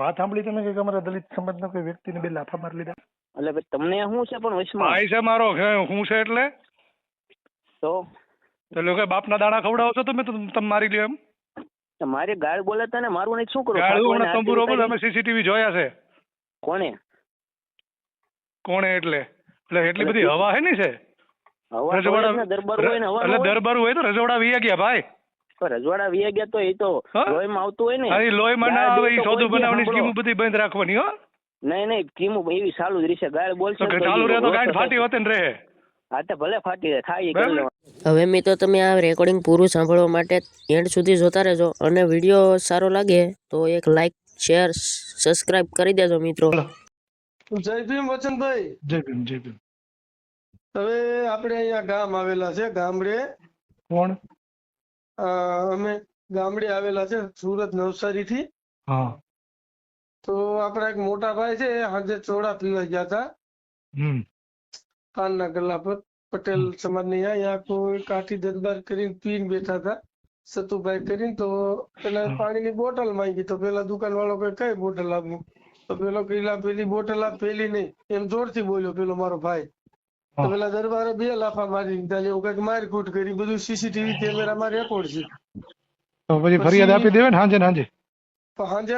વાત સાંભળી તમે કે અમારા દલિત સમાજના કોઈ વ્યક્તિને બે લાફા મારી લીધા? એટલે ભાઈ તમને શું છે પણ વચમાં ભાઈ છે મારો હું છે એટલે તો લોકો બાપના દાણા ખવડાવો છો તમે મારી લ્યો એમ? મારી ગાળ બોલે તને મારવું નહીં શું કરું? ગાળું હમણાં તંબુરો બોલે અમે સીસીટીવી જોયા છે. કોણે એટલે એટલી બધી હવા હે ને છે રજવાડા દરબાર હોય ને એટલે દરબાર હોય તો રજવાડા વી ગયા ભાઈ. રજવાડા વી ગયા તો એ તો લોહીમાં આવતું હોય ને. હા લોહીમાં ના આવે એ સોદું બનાવવાની સ્કીમ બધી બંધ રાખવાની. હો નહીં સ્કીમ એવી ચાલુ જ રહેશે. ગાળ બોલશે ચાલુ રહે તો ગાંઠ ફાટી હોતે ને રહે. હા તો ભલે ફાટી થાય. હવે મિત્રો તમે આ રેકોર્ડિંગ પૂરું સાંભળવા માટે એન્ડ સુધી જોતા રહેજો અને વિડીયો સારો લાગે તો એક લાઈક શેર સબસ્ક્રાઇબ કરી દેજો મિત્રો. જય ભીમ વચનભાઈ. જય ભીમ જય ભીમ. હવે આપણે અહીંયા ગામ આવેલા છે ગામડે. કોણ? અમે ગામડે આવેલા છે સુરત નવસારી થી. હા તો આપણા એક મોટા ભાઈ છે આજે ચોળા પીવા ગયા હતા પાનના ગલ્લા પર પટેલ સમાજની અહીંયા કોઈ કાઠી દરબાર કરીને પીને બેઠા હતા સતુભાઈ કરીને. તો પેલા પાણીની બોટલ માંગી તો પેલા દુકાન વાળો કઈ બોટલ આપવું તો પેલો કીલા પેલી બોટલ આપ પેલી નહીં એમ જોરથી બોલ્યો પેલો મારો ભાઈ. તો પેલા દરબારે બે લાફા મારી દીધા એવું કઈક મારકૂટ કરી બધું સીસીટીવી કેમેરામાં રેકોર્ડ છે. પછી ફરિયાદ આપી દેવે ને હાંજે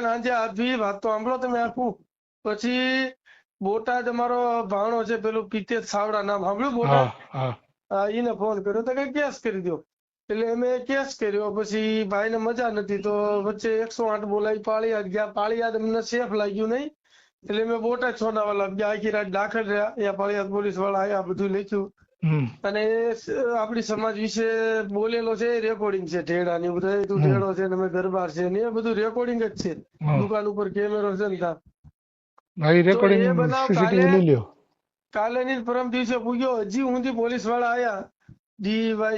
હાંજે આપી વાત તો સાંભળો તમે આખું. પછી બોટાદ અમારો ભાણો છે પેલું પિતેજ સાવડા નામ સાંભળ્યું બોટાદ એને ફોન કર્યો તો કઈ કેસ કરી દો એટલે અમે કેસ કર્યો. પછી ભાઈને મજા નથી તો વચ્ચે 108 બોલાવી પાળીયાદ ગયા. પાળીયાદ અમને સેફ લાગ્યું નહીં એટલે મેં બોટાદ સોનાવાલા ગયા આખી રાત દાખલ રહ્યા. અહીંયા પાળીયાદ પોલીસ વાળા આવ્યા બધું લખ્યું અને આપણી સમાજ વિશે બોલેલો છે રેકોર્ડિંગ છે ઢેડા ની બધા તું ઢેડો છે ને અમે દરબાર છે ને એ બધું રેકોર્ડિંગ જ છે. દુકાન ઉપર કેમેરો છે ને કાલે ની પરમ દિવસે પૂગ્યો હજી ઊંધી પોલીસ વાળા આયા.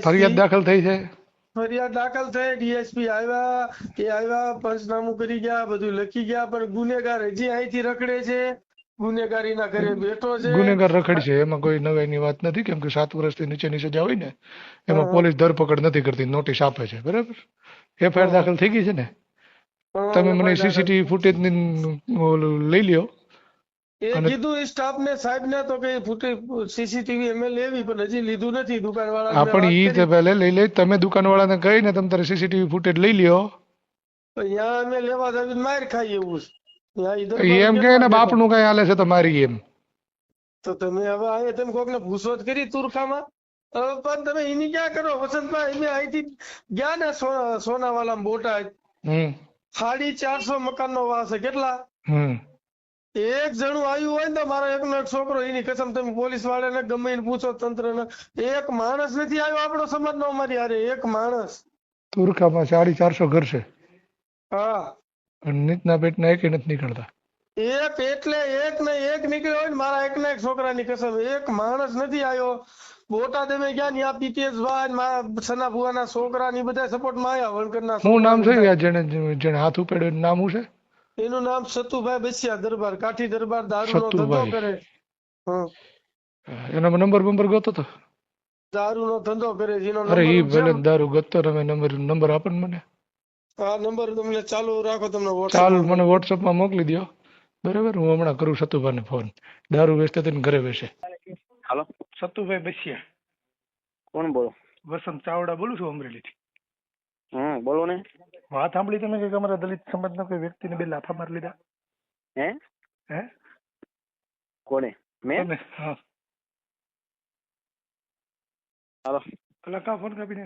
ફરિયાદ દાખલ થઈ છે. ફરિયાદ દાખલ થઈ ડીએસપી આવ્યા પંચનામું કરી ગયા બધું લખી ગયા પણ ગુનેગાર હજી અહીંથી રખડે છે. ગુનેગારીના ઘરે બેઠો છે. ગુનેગાર રખડશે એમાં કોઈ નવાઈની વાત નથી કેમ કે 7 વર્ષથી નીચેની સજા હોય ને એમાં પોલીસ ધરપકડ નથી કરતી નોટિસ આપે છે. બરાબર એફઆઈઆર દાખલ થઈ ગઈ છે ને. તમે મને સીસીટીવી ફૂટેજ લઈ લ્યો. એ કીધું સ્ટાફ ને સાહેબ ને તો કે સીસીટીવી અમે લેવી પણ હજી લીધું નથી દુકાન વાળા. પણ ઈ તો પહેલે લઈ લે. તમે દુકાન વાળાને કહીને તમે તારે સીસીટીવી ફૂટેજ લઈ લ્યો. અહીંયા અમે લેવા જઈને માર ખાઈ એવું એમ કે ને બાપ નું કઈ હાલે છે તમારી એમ તો તમે હવે અહીંયા તમે કોક ને પૂછો કરી તુરખામાં પણ તમે એની ક્યાં કરો વસંતભાઈ. અમે અહીંથી ગયા ને સોનાવાલા બોટાદ 450 મકાન નો વાસ છે. કેટલા એક જણું આવ્યું હોય ને તો મારો એકનો એક છોકરો એની કસમ તમે પોલીસ વાળાને ગમે એને પૂછો તંત્ર ને એક માણસ નથી આવ્યો આપણો સમાજ નો અમારી હારે એક માણસ. તુરખામાં 450 ઘર છે. હા નીતના પેટના એક નથી નીકળતા. એક એટલે એક ને એક નીકળ્યો હોય ને મારા એક ના એક છોકરાની કસમ એક માણસ નથી આવ્યો. બોટાદ અમે ગયા ને આ પીતેશભાઈ સના ભુવાના છોકરા ની બધા સપોર્ટ માં આવ્યા વણકરના. શું નામ છે જેને હાથ ઉપાડ્યો એનું નામ શું છે? એનું નામ સતુભાઈ બસિયા દરબાર કાઠી દરબાર દારૂ નો ધંધો કરે. એનો નંબર ગોતો તો દારૂ નો ધંધો કરે છે. અરે ઈ ભલે દારૂ ગોતો તમે નંબર આપો ને મને. હા નંબર તમને ચાલુ રાખો તમને ચાલુ મને વોટ્સઅપ માં મોકલી દો. બરાબર હું હમણાં કરું સતુભાઈ ને ફોન. દારૂ વેચતા તેને ઘરે બેસે. હાલો સતુભાઈ બસિયા. કોણ બોલો? વસંત ચાવડા બોલું છું અમરેલી થી. બોલો ને. વાત સાંભળી તમે કે અમારા દલિત સમાજના કોઈ વ્યક્તિને બે લાફા મારી લીધા? હે કોને? મેં? હા હાલો એટલે કા ફોન કાપીને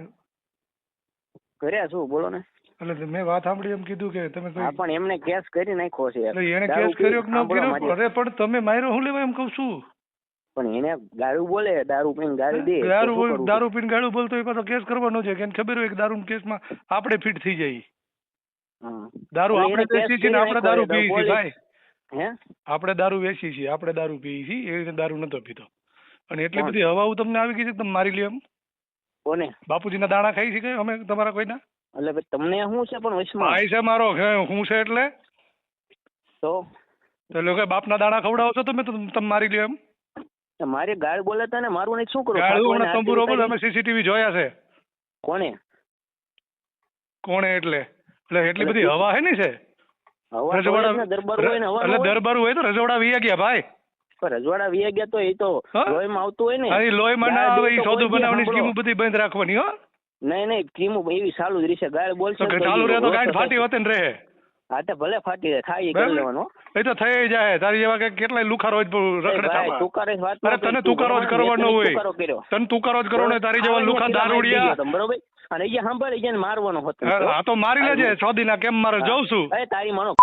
કર્યા શું બોલો ને. એટલે મેં વાત સાંભળી એમ કીધું કે તમે કોઈ પણ એમને કેસ કરી નાખ્યો છે. એને કેસ કર્યો કે ન કર્યો? અરે પણ તમે માર્યો હું લેવા એમ કહું છું. પણ એને ગાળું બોલે દારૂ પીને ગાળી દે. દારૂ પીને ગાળું બોલતો એ પાછો કેસ કરવાનો છે કે ખબર હોય કે દારૂ કેસમાં આપણે ફિટ થઈ જાય. દારૂ આપણે વેચીએ છીએ ને આપણે દારૂ પીએ છીએ ભાઈ. આપણે દારૂ વેચીએ છીએ આપણે દારૂ પીએ છીએ એ રીતે દારૂ નતો પીતો. અને એટલી બધી હવાઓ તમને આવી ગઈ છે તમે મારી લ્યો એમ. કોને? બાપુજીના દાણા ખાઈ છે અમે તમારા કોઈના? એટલે તમને શું છે પણ વચમાં ભાઈ છે મારો હું છે એટલે તો લોકો બાપના દાણા ખવડાવો છો તમે મારી લ્યો એમ? મારી ગાળ બોલે તને મારવું નહીં શું કરું? ગાળું હમણાં તંબુરો બોલે અમે સીસીટીવી જોયા છે. કોણે એટલે એટલી બધી હવા હે ને છે દરબાર હોય ને એટલે દરબારું હોય તો રજવાડા વી ગયા ભાઈ. રજવાડા વી ગયા તો એ તો લોહીમાં આવતું હોય ને. હા લોહીમાં ના આવે એ સોદું બનાવવાની સ્કીમ બધી બંધ રાખવાની હો. નહીં સ્કીમ એવી ચાલુ જ રહેશે. ગાળ બોલશે ચાલુ રહે તો ગાંઠ ફાટી હોતે ને રહે. હા તો ભલે ફાટી જાય થાય કરી લેવાનું. એ તો થઈ જાય. તારી જેવા કેટલાય લુખારો રખડે. તુકારે વાત અરે તને તુકારો જ કરવાનો હોય. તને તુકારો જ કરવાનો. તારી જેવા લુખા દારૂડિયા બરોબર. અને અહીંયા સાંભળ અહીંયા મારવાનો હતો. આ તો મારી લેજે સોદીના કેમ મારે જોઉં છું. તારી માનો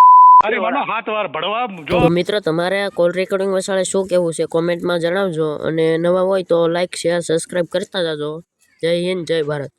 તારી માનો 7 વાર ભડવા જો. તો મિત્રો તમારે આ કોલ રેકોર્ડિંગ વસાળે શું કેવું છે કોમેન્ટમાં જણાવજો અને નવા હોય તો લાઈક શેર સબસ્ક્રાઇબ કરતા જાજો. જય હિન્દ જય ભારત.